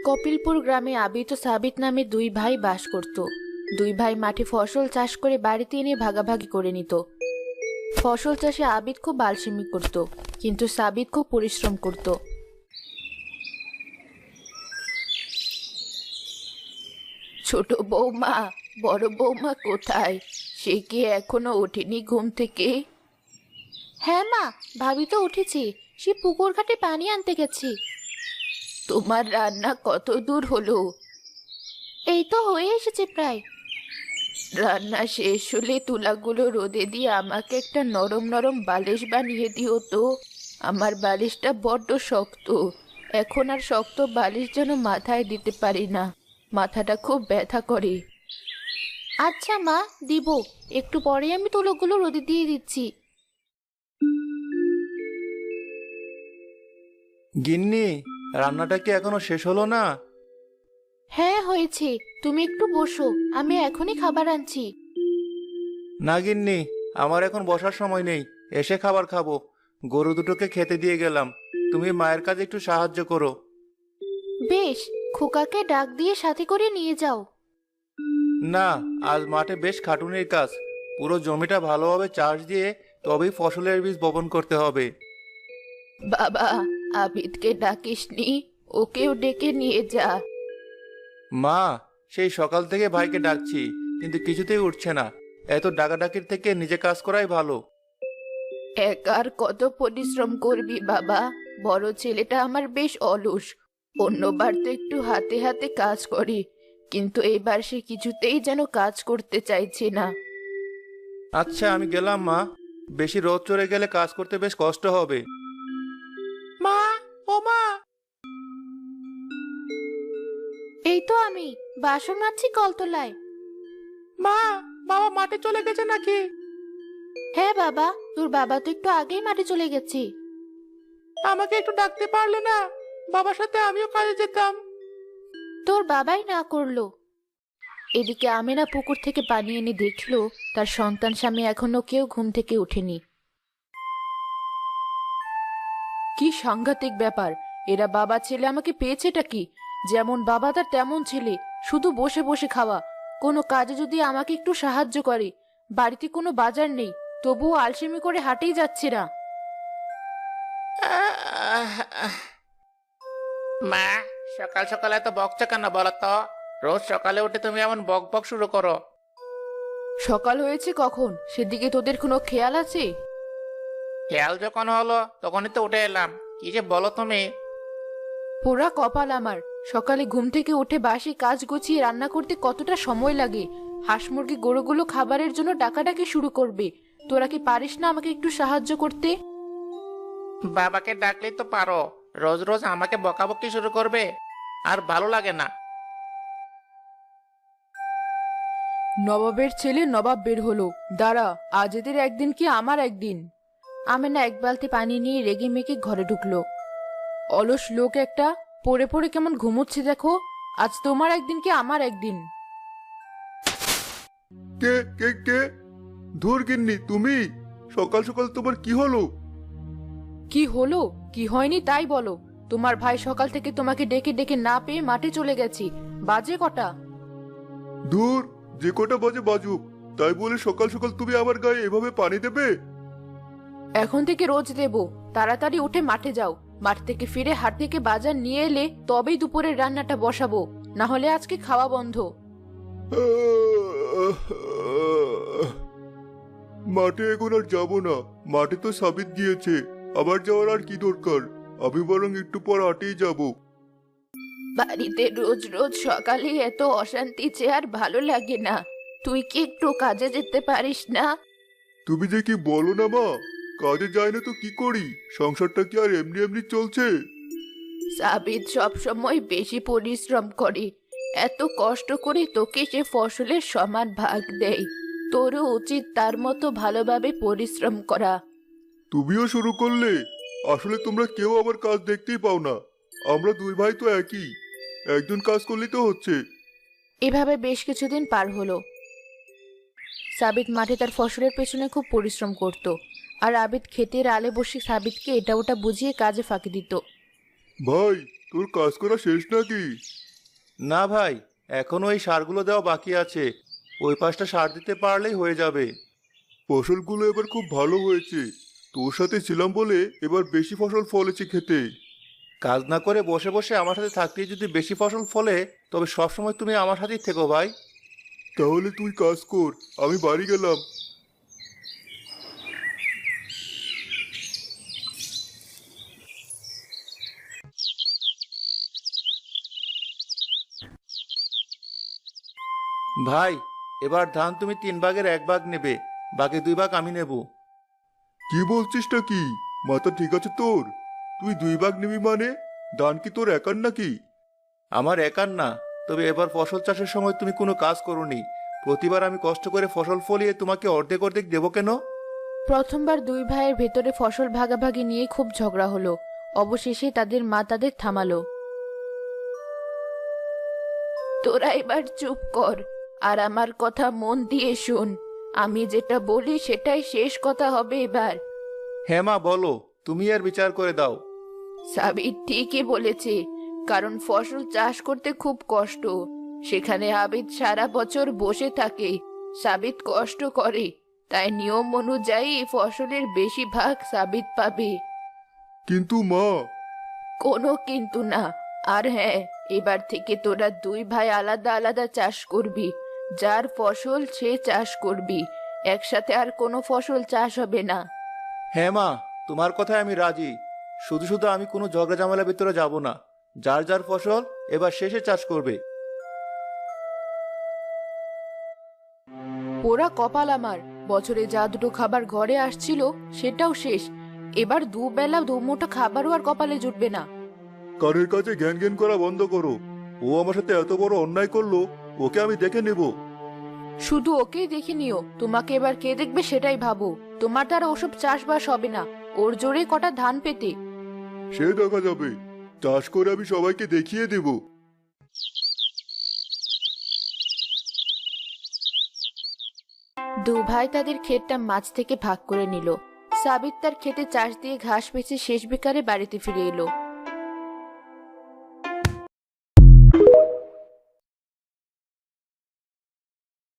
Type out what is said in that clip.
কপিলপুর গ্রামে আবিদ ও সাবিত নামে দুই ভাই বাস করত। দুই ভাই মাঠে ফসল চাষ করে বাড়িতে এনে ভাগাভাগি করে নিত। ফসল চাষে আবিদ খুব আলসেমি করত, কিন্তু সাবিত খুব পরিশ্রম করত। ছোট বৌমা, বড় বৌমা কোথায়? সে কি এখনো ওঠেনি ঘুম থেকে? হ্যাঁ মা, ভাবি তো উঠেছি, সে পুকুর ঘাটে পানি আনতে গেছি। তোমার রান্না কত দূর হলো? এই তো হয়ে এসেছে প্রায়। রান্না শেষ হলে তুলাগুলো রোদে দিয়ে আমাকে একটা নরম নরম বালিশ বানিয়ে দিও তো। আমার বালিশটা বড্ড শক্ত, এখন আর শক্ত বালিশ যেন মাথায় দিতে পারি না, মাথাটা খুব ব্যথা করে। আচ্ছা মা, দিব, একটু পরে আমি তুলোগুলো রোদে দিয়ে দিচ্ছি। গিন্নি, রান্নাটা কি এখনো শেষ হলো না? হ্যাঁ হয়েছে, তুমি একটু বসো, আমি এখনই খাবার আনছি। না গিন্নি, আমার এখন বসার সময় নেই, এসে খাবার খাবো। গরু দুটোকে খেতে দিয়ে গেলাম, তুমি মায়ের কাজে একটু সাহায্য করো। বেশ, খোকাকে ডাক দিয়ে সাথে করে নিয়ে যাও। না, আজ মাঠে বেশ খাটুনির কাজ। পুরো জমিটা ভালোভাবে চাষ দিয়ে তবেই ফসলের বীজ বপন করতে হবে। বাবা, আবিদকে ডাকিসনি, ওকেও ডেকে নিয়ে যা। মা, সেই সকাল থেকে ভাইকে ডাকছি, কিন্তু কিছুতেই উঠছে না। এত ডাকাডাকির থেকে নিজে কাজ করাই ভালো। একার কত পরিশ্রম করবি বাবা? বড় ছেলেটা আমার বেশ অলস, অন্যবার তো একটু হাতে হাতে কাজ করে, কিন্তু এবার সে কিছুতেই যেন কাজ করতে চাইছে না। আচ্ছা, আমি গেলাম মা। বেশি রোদ চড়ে গেলে কাজ করতে বেশ কষ্ট হবে। মা, ও মা! এই তো আমি, বাসন মাজছি কলতলায়। মা, বাবা মাঠে চলে গেছে নাকি? হ্যাঁ বাবা, তোর বাবা তো একটু আগেই মাঠে চলে গেছে। আমাকে একটু ডাকতে পারলে না? বাবার সাথে আমিও কাজে যেতাম। তোর বাবাই না করলো। এদিকে আমেনা পুকুর থেকে পানি এনে দেখলো তার সন্তান স্বামী এখনো কেউ ঘুম থেকে ওঠেনি। কি সাংঘাতিক ব্যাপার! এরা বাবা ছেলে আমাকে পেয়েছেটা কি? যেমন বাবা তার তেমন ছেলে, শুধু বসে বসে খাওয়া। কোনো কাজে যদি আমাকে একটু সাহায্য করে। বাড়িতে কোনো বাজার নেই, তবুও আলসেমি করে হাটেই যাচ্ছে না। মা, সকাল সকাল এত বকছো কেন বলো তো? রোজ সকালে উঠে তুমি এমন বক বক শুরু করো। সকাল হয়েছে কখন, সেদিকে তোদের কোনো খেয়াল আছে? খেয়াল যখন হলো তখনই তো উঠে এলাম। কি যে বলো তুমি! পোড়া কপাল আমার, সকালে ঘুম থেকে উঠে বাসি কাজ গুছিয়ে রান্না করতে কতটা সময় লাগে। হাঁস মুরগি গরুগুলো খাবারের জন্য ডাকাডাকি শুরু করবে, তোরা কি পারিস না আমাকে একটু সাহায্য করতে? বাবাকে ডাকলেই তো পারো, রোজ রোজ আমাকে বকাবকি শুরু করবে, আর ভালো লাগে না। নবাবের ছেলে নবাব বের হলো, দাঁড়া, আজ এদের একদিন কি আমার একদিন। আমেনা এক বালতি পানি নিয়ে রেগে মেগে ঘরে ঢুকলো। অলস লোক একটা, পড়ে পড়ে কেমন ঘুমোচ্ছে দেখো। আজ তোমার একদিন কি আমার একদিন। কে কে কে? ধুর গিন্নি, তুমি? সকাল সকাল তোমার কি হলো? কি হলো কি হয়নি তাই বলো। তোমার ভাই সকাল থেকে তোমাকে ডেকে ডেকে না পেয়ে মাঠে চলে গেছি। বাজে কটা? দূর, যে কটা বাজে বাজুক, তাই বলে সকাল সকাল তুমি আমার গায়ে এভাবে পানি দেবে? এখন থেকে রোজ দেব। তাড়াতাড়ি উঠে মাঠে যাও, মাঠ থেকে ফিরে হাট থেকে বাজার নিয়ে এলে তবেই দুপুরের রান্নাটা বসাবো, না হলে আজকে খাওয়া বন্ধ। মাঠে এখন আর যাবো না, মাঠে তো সাবিত গিয়েছে, আবার যাওয়ার আর কি দরকার? আমি বরং একটু পর হাটেই যাব। বাড়িতে রোজ রোজ সকালে এত অশান্তি যে আর ভালো লাগে না। তুই কি একটু কাজে যেতে পারিস না? তুমি যে কি বলো না মা, কাজে যায় না তো কি করি? সংসারটা কি আর এমনি এমনি চলছে? সাবিত সব সময় বেশি পরিশ্রম করে, এত কষ্ট করে তোকে সে ফসলের সমান ভাগ দেয়। তোরও উচিত তার মতো ভালোভাবে পরিশ্রম করা। তুমিও শুরু করলে? আসলে তোমরা কেউ আবার কাজ দেখতেই পাও না। আমরা দুই ভাই তো একই, একজন কাজ করলেই তো হচ্ছে। এভাবে বেশ কিছুদিন পার হলো। সাবিত মাঠে তার ফসলের পেছনে খুব পরিশ্রম করত, আর আবিদ ক্ষেতের আলে বসে সাবিতকে এটা ওটা বুঝিয়ে কাজে ফাঁকি দিত। ভাই, তোর কাজ করা শেষ নাকি? না ভাই, এখনো এই সারগুলো দেওয়া বাকি আছে। ওই পাশটা সার দিতে পারলেই হয়ে যাবে। ফসলগুলো এবার খুব ভালো হয়েছে। তোর সাথে ছিলাম বলে এবার বেশি ফসল ফলেছে খেতে। কাজ না করে বসে বসে আমার সাথে থাকতেই যদি বেশি ফসল ফলে, তবে সবসময় তুমি আমার সাথেই থেকো ভাই। তাহলে তুই কাজ কর, আমি বাড়ি গেলাম। ভাই, এবার ধান তুমি 3 ভাগের 1 ভাগ নেবে, বাকি 2 ভাগ আমি নেব। কি বলছিসটা কি? মাথা ঠিক আছে তোর? তুই 2 ভাগ নিবি মানে? দান কি তোর একার নাকি? আমার একার না, তবে এবার ফসল চাষের সময় তুমি কোনো কাজ করোনি। প্রতিবার আমি কষ্ট করে ফসল ফলিয়ে তোমাকে অর্ধেক অর্ধেক দেবো কেন? প্রথমবার দুই ভাইয়ের ভেতরে ফসল ভাগাভাগি নিয়ে খুব ঝগড়া হলো। অবশেষে তাদের মা তাদের থামালো। তোরা এবার চুপ কর আর আমার কথা মন দিয়ে শোন। আমি যেটা বলি সেটাই শেষ কথা হবে এবার। হ্যাঁ মা, বলো, তুমি আর বিচার করে দাও। সাবিত ঠিকই বলেছে, কারণ ফসল চাষ করতে খুব কষ্ট। সেখানে আবিদ সারা বছর বসে থাকে, সাবিত কষ্ট করে, তাই নিয়ম অনুযায়ী এই ফসলের বেশি ভাগ সাবিত পাবে। কিন্তু মা। কোনো কিন্তু না। আর হ্যাঁ, এবার থেকে তোরা দুই ভাই আলাদা আলাদা চাষ করবি। যার ফসল সে চাষ করবি, একসাথে আর কোনো ফসল চাষ হবে না। হ্যাঁ মা, তোমার কথায় আমি রাজি। শুধু শুধু আমি কোনো ঝগড়া ঝামেলার ভিতরে যাব না। যার যার ফসল এবার শেষে চাষ করবে। পোড়া কপাল আমার, বছরে যা দুটো খাবার ঘরে আসছিল সেটাও শেষ। এবার দুবেলা দুমুঠো খাবারও আর কপালে জুটবে না। কানের কাছে জ্ঞান জ্ঞান করা বন্ধ করো। ও আমার সাথে এত বড় অন্যায় করলো, ওকে আমি দেখে নেব। শুধু ওকেই দেখে নিও, তোমাকে এবার কে দেখবে সেটাই ভাবো। তোমার দ্বারা ওসব চাষবাস হবে না, ওর জোরে কটা ধান পেতে। সে দেখা যাবে। চাষ করে আমি সবাইকে দেখিয়ে দেব। দু ভাই তাদের ক্ষেতটা মাছ থেকে ভাগ করে নিল। সাবিত তার ক্ষেতে চাষ দিয়ে ঘাস বেচে শেষ বিকালে বাড়িতে ফিরে এলো।